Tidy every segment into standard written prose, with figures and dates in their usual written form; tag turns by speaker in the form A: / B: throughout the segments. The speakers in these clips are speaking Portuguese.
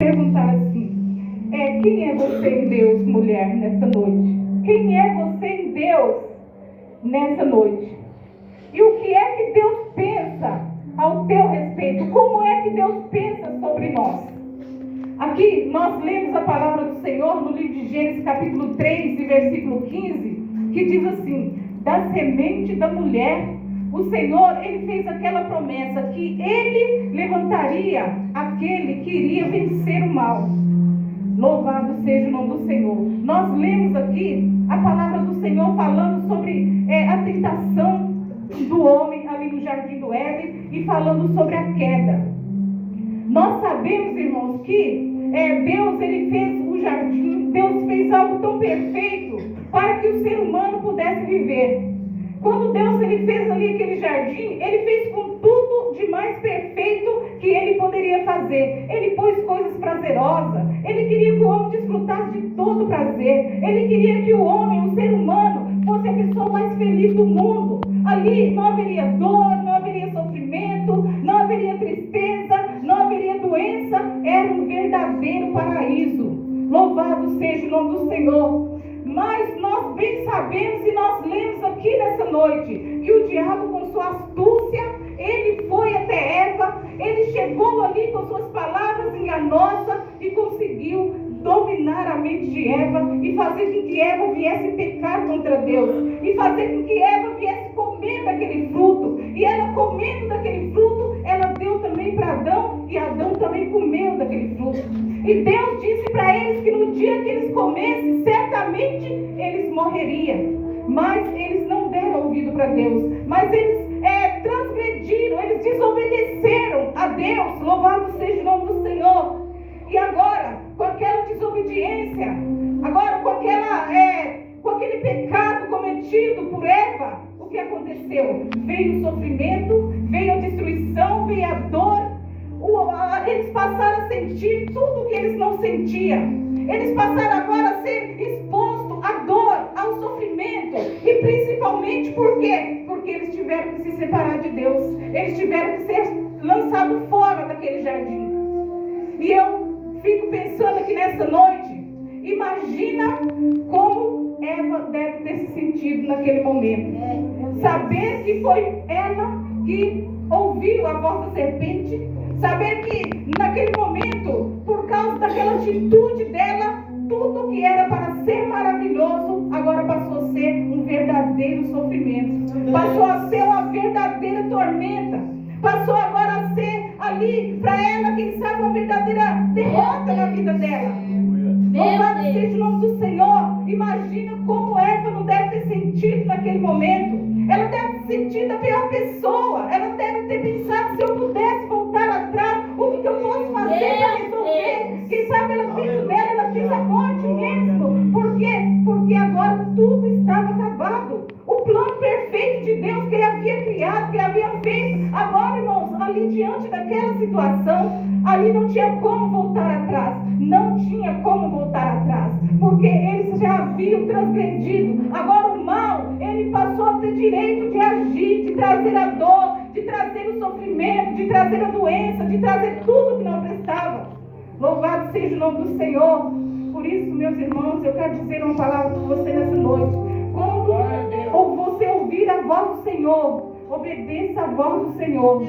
A: perguntar assim, quem é você em Deus, mulher, nessa noite? Quem é você em Deus nessa noite? E o que é que Deus pensa ao teu respeito? Como é que Deus pensa sobre nós? Aqui nós lemos a palavra do Senhor no livro de Gênesis capítulo 3 e versículo 15, que diz assim: da semente da mulher, o Senhor, Ele fez aquela promessa que Ele levantaria aquele que iria vencer o mal. Louvado seja o nome do Senhor. Nós lemos aqui a palavra do Senhor falando sobre a tentação do homem ali no jardim do Éden e falando sobre a queda. Nós sabemos, irmãos, que Deus, Ele fez o jardim, Deus fez algo tão perfeito para que o ser humano pudesse viver. Quando Deus, Ele fez ali aquele jardim, Ele fez com tudo de mais perfeito que Ele poderia fazer. Ele pôs coisas prazerosas, Ele queria que o homem desfrutasse de todo o prazer, Ele queria que o homem, o ser humano, fosse a pessoa mais feliz do mundo. Ali não haveria dor, não haveria sofrimento, não haveria tristeza, não haveria doença. Era um verdadeiro paraíso. Louvado seja o nome do Senhor. Mas nós bem sabemos e nós lemos aqui nessa noite que o diabo, com sua astúcia, ele foi até Eva, ele chegou ali com suas palavras enganosas e conseguiu dominar a mente de Eva e fazer com que Eva viesse pecar contra Deus e fazer com que Eva viesse comer daquele fruto. E ela comendo daquele fruto, ela deu também para Adão e Adão também comeu daquele fruto. E Deus disse para eles que no dia que eles comessem, certamente eles morreriam. Mas eles não deram ouvido para Deus. Mas eles transgrediram, eles desobedeceram a Deus. Louvado seja o nome do Senhor. E agora, com aquela desobediência, agora com aquele pecado cometido por Eva, o que aconteceu? Veio o sofrimento, veio a destruição, veio a dor. Eles passaram a sentir tudo o que eles não sentiam. Eles passaram agora a ser expostos à dor, ao sofrimento. E principalmente por quê? Porque eles tiveram que se separar de Deus. Eles tiveram que ser lançados fora daquele jardim. E eu fico pensando aqui nessa noite, imagina como Eva deve ter se sentido naquele momento. Saber que foi ela que ouviu a voz da serpente, saber que naquele momento, por causa daquela atitude dela, tudo que era para ser maravilhoso, agora passou a ser um verdadeiro sofrimento, passou a ser uma verdadeira tormenta, passou agora a ser ali, para ela, quem sabe, uma verdadeira derrota na vida dela. Louvado seja o nome do Senhor. Imagina como Eva não deve ter sentido naquele momento. Ela deve ter sentido a pior pessoa. Ela deve ter pensado: se eu pudesse voltar atrás, o que eu posso fazer para resolver? Quem sabe ela fez dela, ela fez a morte mesmo. Por quê? Porque agora tudo estava acabado. O plano perfeito de Deus que Ele havia criado, que Ele havia feito. Agora, irmãos, ali diante daquela situação, ali não tinha como voltar atrás. Não tinha como voltar atrás. Porque eles já haviam transgredido. Agora o mal, ele passou a ter direito de agir, de trazer a dor, de trazer o sofrimento, de trazer a doença, de trazer tudo que não prestava. Louvado seja o nome do Senhor. Por isso, meus irmãos, eu quero dizer uma palavra para você nessa noite. Quando você ouvir a voz do Senhor, obedeça a voz do Senhor.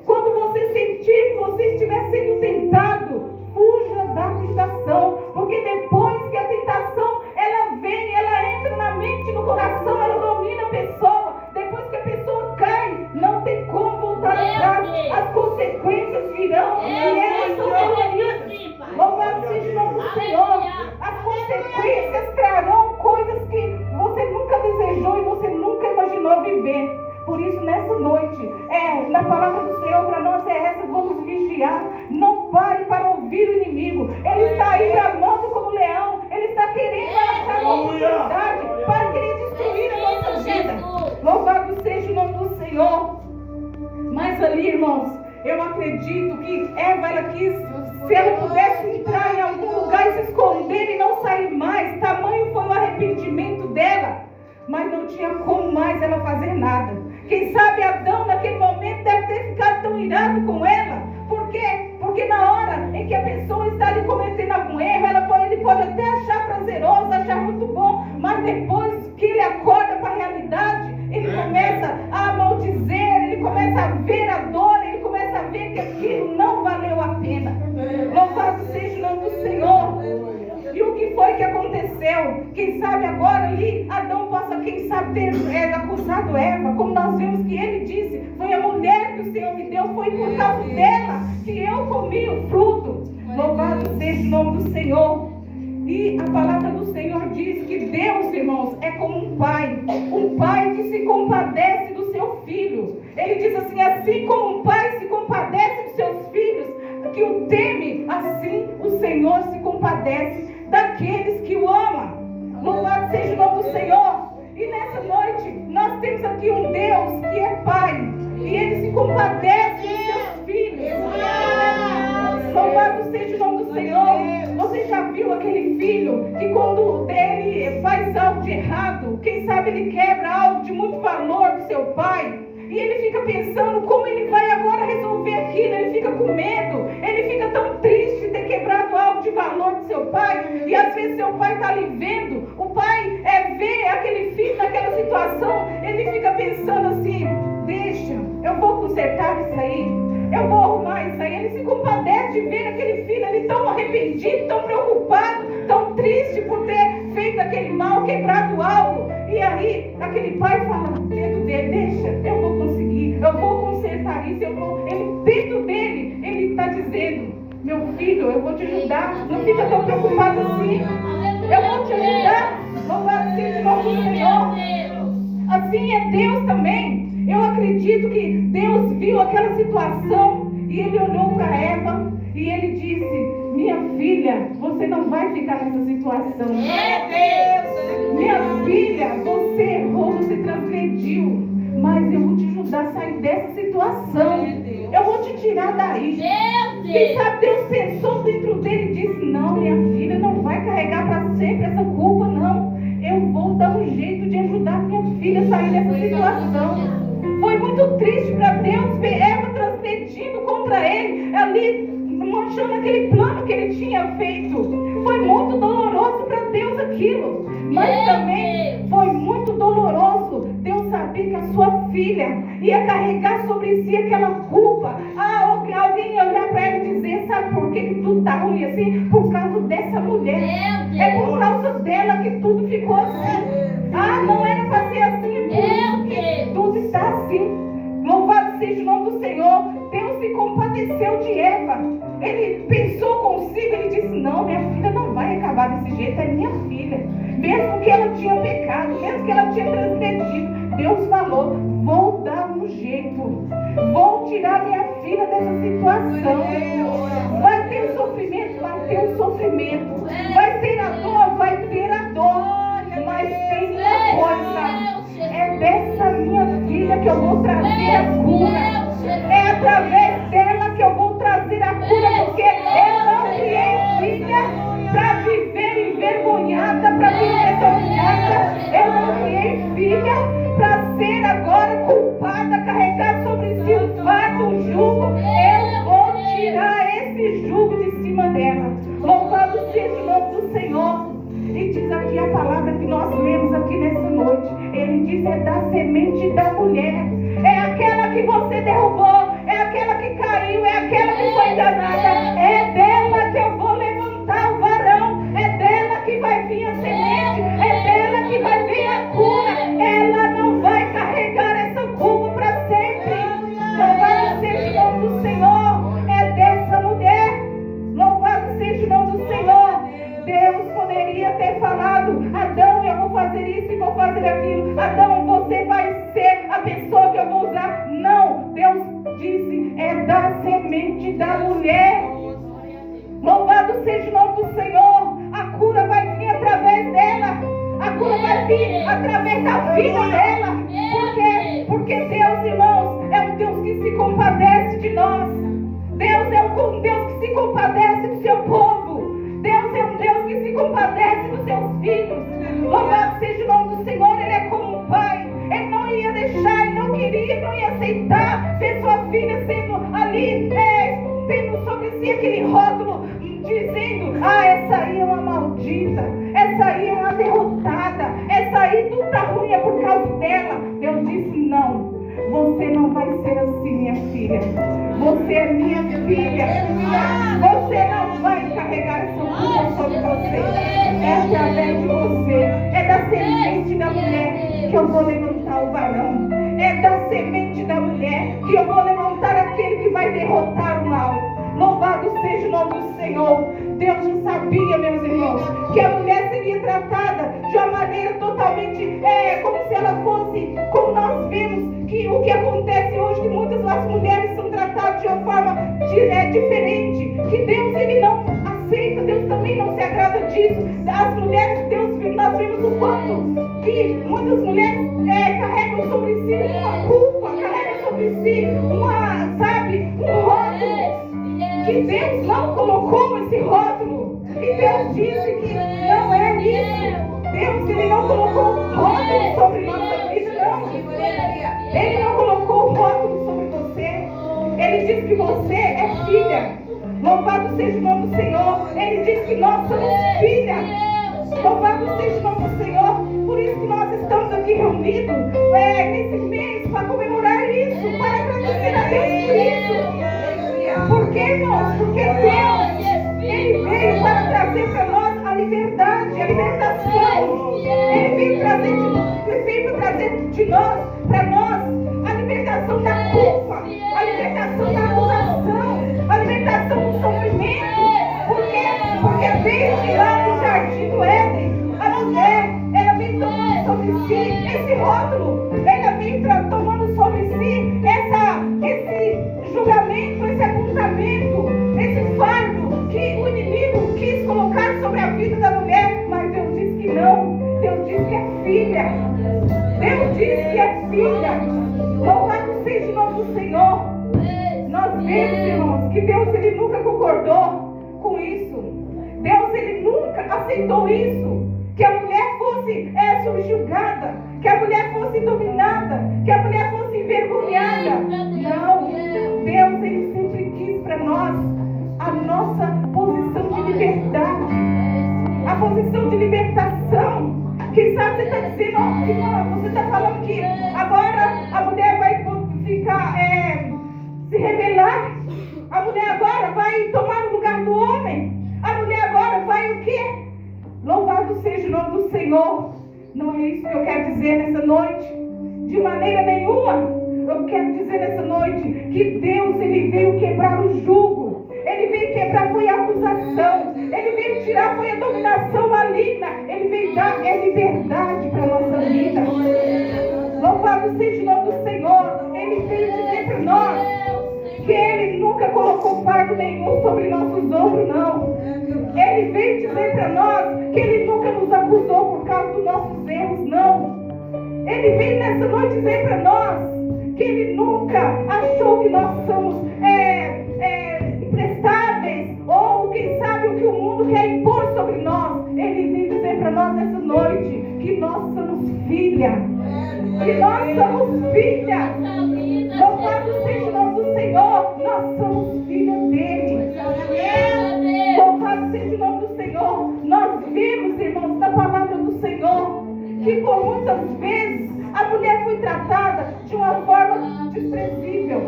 A: Quando você sentir que você estiver sendo tentado, fuja da tentação. Porque depois que a tentação, ela vem, ela entra na mente, no coração, ela domina a pessoa. Depois que a pessoa cai, não tem como voltar atrás. As consequências virão e elas são doloridas. Louvado seja o nome do Senhor. As consequências trarão coisas que você nunca desejou e você nunca imaginou viver. Por isso, nessa noite, na palavra do Senhor para nós é essa: vamos vigiar. Não pare para ouvir o inimigo. Ele está aí bramando como leão. Ele está querendo achar uma oportunidade para querer destruir a nossa vida. Louvado seja o nome do Senhor. Mas ali, irmãos, eu acredito que Eva, ela quis, se ela pudesse entrar em algum lugar e se esconder e não sair mais, tamanho foi o arrependimento dela. Mas não tinha como mais ela fazer nada. Quem sabe Adão naquele momento deve ter ficado tão irado com ela. Por quê? Porque na hora em que a pessoa está ali cometendo algum erro, ele pode até achar prazeroso, achar muito bom, mas depois que ele acorda para a realidade, ele começa a maldizer, ele começa a ver a dor, ele começa a ver que aquilo não valeu a pena. Louvado seja o nome do Senhor. E o que foi que aconteceu? Quem sabe agora ali Adão possa, quem sabe, ter acusado Eva, como nós vimos que ele disse: foi a mulher que o Senhor me deu, foi por causa dela que eu comi o fruto. Louvado seja o nome do Senhor. E a palavra do Senhor diz que Deus, irmãos, é como um pai que se compadece do seu filho. Ele diz assim como um pai se compadece dos seus filhos, que o teme, assim o Senhor se compadece daqueles que o amam. Louvado seja o nome do Senhor. E nessa noite, nós temos aqui um Deus que é pai, e Ele se compadece dos seus filhos. Louvado seja o nome do Senhor. Você já viu aquele filho que quando ele faz algo de errado, quem sabe ele quebra algo de muito valor do seu pai, e ele fica pensando como ele vai agora resolver aquilo, ele fica com medo, ele fica tão triste de ter quebrado algo de valor do seu pai, e às vezes seu pai está ali vendo, o pai vê aquele filho naquela situação, ele fica pensando assim: deixa, eu vou consertar isso aí, eu vou arrumar isso aí. Ele se compadece de ver aquele filho ali tão arrependido, tão preocupado, tão triste por ter feito aquele mal, quebrado algo. E aí, aquele pai fala dentro dele: deixa, eu vou conseguir, eu vou consertar isso, Ele, dentro dele, ele está dizendo: meu filho, eu vou te ajudar, não fica tão preocupado assim, eu vou te ajudar. Louvado seja o nome do Senhor. Assim é Deus também. Eu acredito que Deus viu aquela situação e Ele olhou para Eva e Ele disse: minha filha, você não vai ficar nessa situação. Minha filha, você errou, você transgrediu, mas eu vou te ajudar a sair dessa situação. Eu vou te tirar daí. Quem sabe Deus pensou dentro dele e disse: não, minha filha, não vai carregar para sempre essa culpa, não. Eu vou dar um jeito de ajudar minha filha a sair dessa situação. Foi muito triste para Deus ver Eva transgredindo contra ele, ali manchando aquele plano que ele tinha feito. Foi muito doloroso para Deus aquilo, mas também foi muito doloroso Deus saber que a sua filha ia carregar sobre si aquela culpa. Alguém ia olhar para ela e dizer: sabe por que tudo está ruim assim? Por causa dessa mulher. É por causa dela que tudo ficou assim. Não era para ser assim, porque tudo está assim. Louvado seja o nome do Senhor. Deus se compadeceu de Eva. Ele pensou consigo, ele disse: não, minha filha não vai acabar desse jeito, é minha filha. Mesmo que ela tinha pecado, mesmo que ela tinha transgredido, Deus falou: vou dar um jeito, vou tirar minha filha dessa situação. Vai ter sofrimento, vai ter o sofrimento, vai ter a dor, vai ter a dor. Mas tem uma coisa: é dessa minha filha que eu vou trazer a cura. É através dela que eu vou trazer a cura, porque eu não criei filha para viver envergonhada, para viver dominada. Eu não criei filha para ser agora culpada, carregar sobre si um fardo, um jugo. Eu vou tirar esse jugo de cima dela. Louvado seja o nome do Senhor. E diz aqui a palavra que nós lemos aqui nessa noite. Ele diz: é da semente da mulher. É aquela que você derrubou, é aquela que caiu, é aquela que foi enganada. É dela que eu vou levantar o varão. É dela que vai vir a semente. É dela que vai vir a cura. Ela não vai carregar essa culpa para sempre. Louvado seja o nome do Senhor. É dessa mulher. Louvado seja o nome do Senhor. Deus poderia ter falado: Adão, eu vou fazer isso e vou fazer aquilo. Adão, você vai ser a pessoa que eu vou usar. Não, Deus disse: é da semente da mulher. Louvado seja o nome do Senhor. A cura vai vir através dela. A cura vai vir através da vida dela. Por quê? Porque Deus, irmãos, é um Deus que se compadece de nós. Deus é um Deus que se compadece do seu povo. Deus é um Deus que se compadece dos seus filhos. Louvado seja o nome do Senhor. Ele é como um pai. Ele não ia deixar, ele não queria, não ia aceitar ver sua filha sendo ali, tendo sobre si maldita, essa aí é uma derrotada, essa aí tudo tá ruim é por causa dela. Deus disse: não, você não vai ser assim, minha filha. Você é minha filha. Você não vai carregar essa culpa sobre você. É através de você, é da semente da mulher que eu vou levantar o varão. É da semente da mulher que eu vou levantar aquele que vai derrotar o mal. Louvado seja o nome do Senhor. Deus já sabia, meus irmãos, que a mulher seria tratada de uma maneira totalmente como se ela fosse, como nós vemos que o que acontece hoje, que muitas das mulheres são tratadas de uma forma diferente, que Deus ele não aceita, Deus também não se agrada disso. As mulheres, nós vemos o quanto que muitas mulheres carregam sobre si uma culpa, carregam sobre si um rótulo, que Deus não colocou esse rótulo, e Deus disse que não é isso. Deus ele não colocou rótulo sobre nossa vida, não. Ele não colocou rótulo sobre você. Ele disse que você é filha. Louvado seja o nome do Senhor. Ele disse que nós somos filhas. Louvado seja o nome do Senhor. Por isso que nós estamos aqui reunidos nesse mês para comemorar isso, para agradecer a Deus por isso. Por quê, irmãos? Porque Deus ele veio para trazer para nós a liberdade, a libertação. Ele veio trazer para nós a libertação da culpa, a libertação da acusação, a libertação do sofrimento. Porque desde lá no jardim do Éden, a mulher, ela vem tomando sobre si esse rótulo, ela vem tomando sobre si esse julgamento, esse apontamento, esse fardo que o inimigo quis colocar sobre a vida da mulher. Mas Deus disse que não. Deus disse que é filha. Deus disse que é filha. Louvado seja o nome do Senhor. Nós vemos, irmãos, que Deus ele nunca concordou com isso. Deus ele nunca aceitou isso. Que a mulher fosse subjugada, que a mulher fosse dominada, que a mulher fosse envergonhada. Não. Deus ele sempre quis para nós a nossa posição de liberdade, a posição de libertação. Quem sabe você está dizendo que não, você está falando que agora a mulher vai ficar se rebelar, a mulher agora vai tomar o lugar do homem, a mulher agora vai o quê? Louvado seja o nome do Senhor. Não é isso que eu quero dizer nessa noite, de maneira nenhuma. Eu quero dizer nessa noite que Deus ele veio quebrar o jugo. Ele veio quebrar, foi a acusação. Ele veio tirar, foi a dominação maligna. Ele veio dar liberdade para a nossa vida. Louvado seja o nome do Senhor. Ele veio dizer para nós que Ele nunca colocou fardo nenhum sobre nossos ombros, não. Ele veio dizer para nós que Ele nunca nos acusou por causa dos nossos erros, não. Ele veio nessa noite dizer para nós que Ele nunca achou que nós somos imprestáveis, ou quem sabe o que o mundo quer impor sobre nós. Ele veio dizer para nós nessa noite que nós somos filhas. Que nós somos filhas. Louvado seja o nome do Senhor. Nós somos filhas dele. Louvado seja o nome do Senhor. Nós vimos, irmãos, na palavra do Senhor, que por muitas vezes a mulher foi tratada de uma forma desprezível.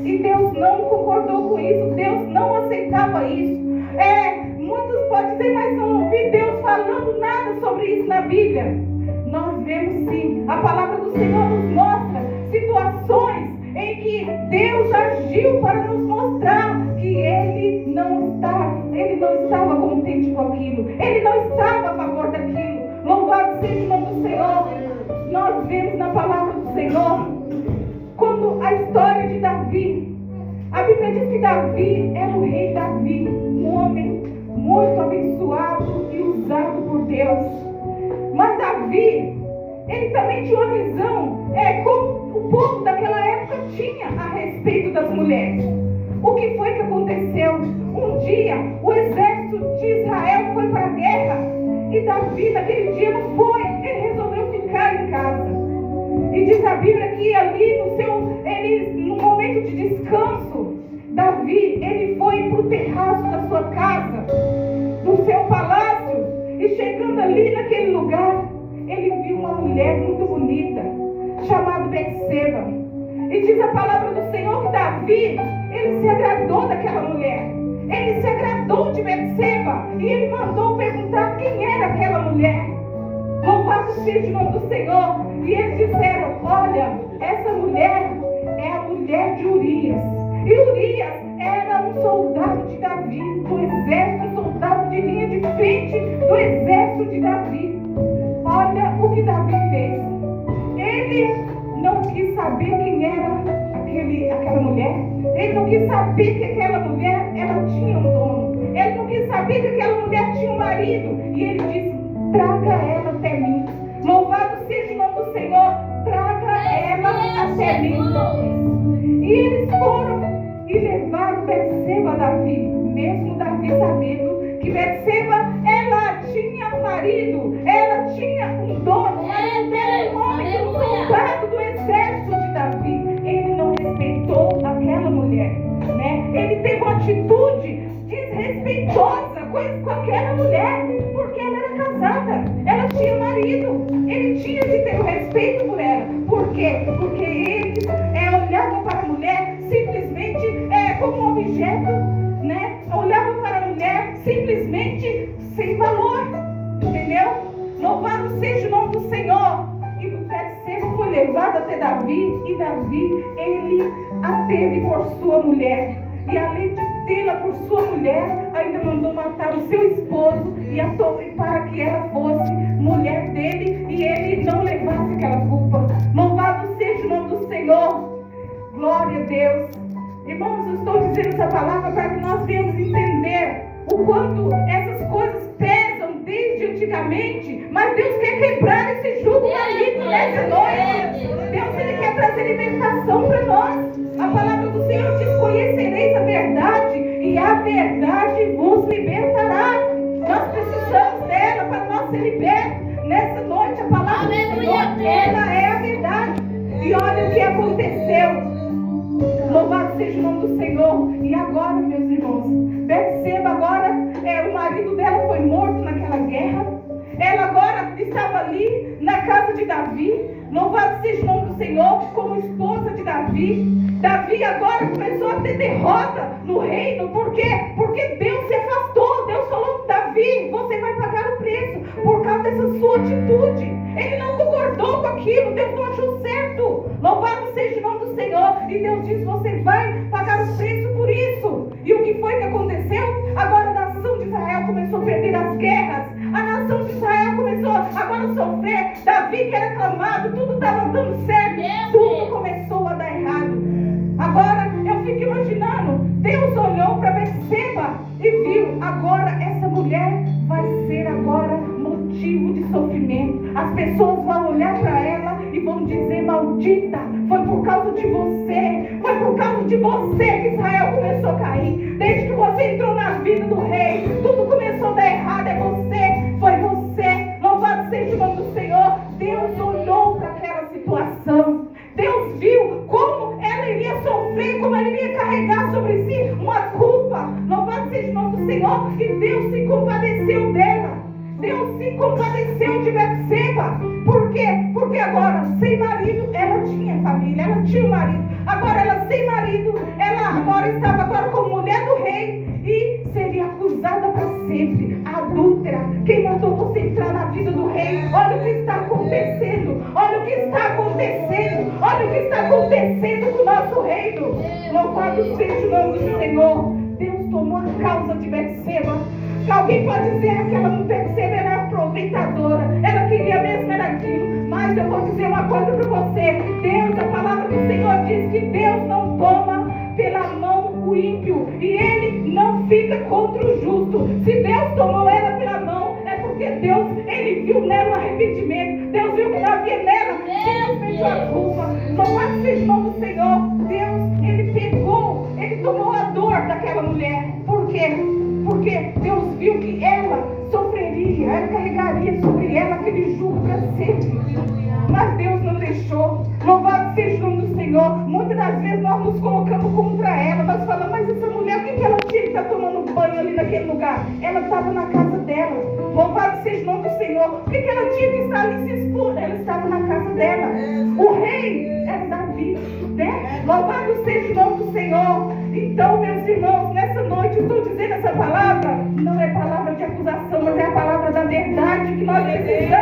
A: E Deus não concordou com isso. Deus não aceitava isso. Muitos podem dizer, mas não ouvi Deus falando nada sobre isso na Bíblia. Nós vemos sim. A palavra do Senhor nos mostra situações em que Deus agiu para nos mostrar que Ele não estava contente com aquilo. Ele não estava a favor daquilo. Louvado seja o nome do Senhor. Nós vemos na palavra do Senhor, quando a história de Davi, a Bíblia diz que Davi era o rei Davi, um homem muito abençoado e usado por Deus. Mas Davi, ele também tinha uma visão, como o povo daquela época tinha a respeito das mulheres. O que foi que aconteceu? Um dia, o exército de Israel foi para a guerra, e Davi naquele dia não foi, ele resolveu ficar em casa. E diz a Bíblia que ali no momento de descanso, Davi, ele foi para o terraço da sua casa, do seu palácio, e chegando ali naquele lugar, ele viu uma mulher muito bonita, chamada Betseba. E diz a palavra do Senhor que Davi, ele se agradou daquela mulher. Ele se agradou de Betseba. E ele mandou perguntar quem era aquela mulher. Louvado seja o nome do Senhor. E eles disseram: olha, essa mulher é a mulher de Urias. E Urias era um soldado de Davi, do exército, um soldado de linha de frente do exército de Davi. Olha o que Davi fez. Ele não quis saber quem era aquela mulher. Ele não quis saber que aquela mulher, ela tinha um dono. Ele não quis saber que aquela mulher tinha um marido. E ele disse: traga ela até mim. Louvado seja o nome do Senhor. Traga ela até mim. E eles foram e levaram Betseba a Davi. Mesmo Davi sabendo que Betseba, ela tinha um marido, ela tinha um dono, ela era um homem, um soldado do exército de Davi. Ele não respeitou aquela mulher, né? Ele teve uma atitude desrespeitosa com aquela mulher, porque ela era casada, ela tinha marido. Ele tinha que ter o respeito por ela. Por quê? Porque eles olhavam para a mulher simplesmente como um objeto, né? Olhavam para a mulher simplesmente sem valor, entendeu? Louvado seja o nome do Senhor. E Betseba foi levada até Davi, e Davi, ele a teve por sua mulher. E além de tê-la por sua mulher, ainda mandou matar o seu esposo e para que ela fosse mulher dele e ele não levasse aquela culpa. Louvado seja o nome do Senhor. Glória a Deus. Irmãos, eu estou dizendo essa palavra para que nós venhamos entender o quanto essas coisas pesam desde antigamente, mas Deus quer quebrar esse jugo maligno nessa noite. Deus, ele quer trazer libertação para nós. A palavra do Senhor diz: conhecereis a verdade e a verdade vos libertará. Nós precisamos dela para nós ser libertos. Nessa noite a palavra do Senhor, ela é a verdade. E olha o que aconteceu. Louvado seja o nome do Senhor. E agora, meus irmãos, Betseba agora, o marido dela foi morto naquela guerra. Ela agora estava ali na casa de Davi. Louvado seja o nome do Senhor, como esposa de Davi. Davi agora começou a ter derrota no reino. Por quê? Porque Deus se afastou. Deus falou: Davi, você vai pagar o preço por causa dessa sua atitude. Ele não concordou com aquilo. Deus não achou certo. Louvado seja o nome do Senhor. E Deus disse: você vai pagar o preço por isso. E o que foi que aconteceu? Agora a nação de Israel começou a perder as guerras. A nação de Israel começou agora a sofrer. Davi, que era aclamado, tudo estava dando certo, tudo começou a dar errado. Agora eu fico imaginando, Deus olhou para Betseba e viu: agora essa mulher vai ser agora motivo de sofrimento. As pessoas vão olhar para ela e vão dizer: maldita, foi por causa de você, foi por causa de você que Israel começou a cair. Desde que você entrou na vida do rei, tudo começou a dar errado. É você, foi você. Louvado seja o nome do Senhor. Deus olhou para aquela situação. Deus viu como ela iria sofrer, como ela iria carregar sobre si uma culpa. Louvado seja o nome do Senhor. E Deus se compadeceu dela. Deus se compadeceu de Betseba. Por quê? Porque agora, sem marido, ela tinha família, ela tinha um marido. Agora ela sem marido, ela agora estava agora como mulher do rei e seria acusada para sempre. Adúltera. Quem mandou você entrar na vida do rei? Olha o que está acontecendo. Olha o que está acontecendo. Olha o que está acontecendo com o nosso reino. Louvado seja o nome do Senhor. Deus tomou a causa de Betseba. Alguém pode dizer que aquela Betseba era aproveitadora. Ela queria mesmo era aquilo. Mas eu vou dizer uma coisa para você. Deus, a palavra do Senhor diz que Deus não toma pela mão o ímpio. E Ele não fica contra o justo. Se Deus tomou ela pela mão, é porque Deus, Ele viu nela um arrependimento. Deus viu que não havia nela simplesmente a culpa. Louvado seja o nome do Senhor. Deus, Ele pegou, Ele tomou a dor daquela mulher. Por quê? Porque Deus viu que ela sofreria, ela carregaria sobre ela aquele jugo para sempre. Mas Deus não deixou. Louvado seja o nome do Senhor. Muitas das vezes nós nos colocamos contra ela. Nós falamos: mas essa mulher, o que ela tinha que estar tomando banho ali naquele lugar? Ela estava na casa dela. Louvado seja o nome do Por que ela tinha que estar ali se expondo? Ela estava na casa dela. O rei era Davi, né? Louvado seja o nome do Senhor. Então, meus irmãos, nessa noite eu estou dizendo essa palavra, não é palavra de acusação, mas é a palavra da verdade que nós precisamos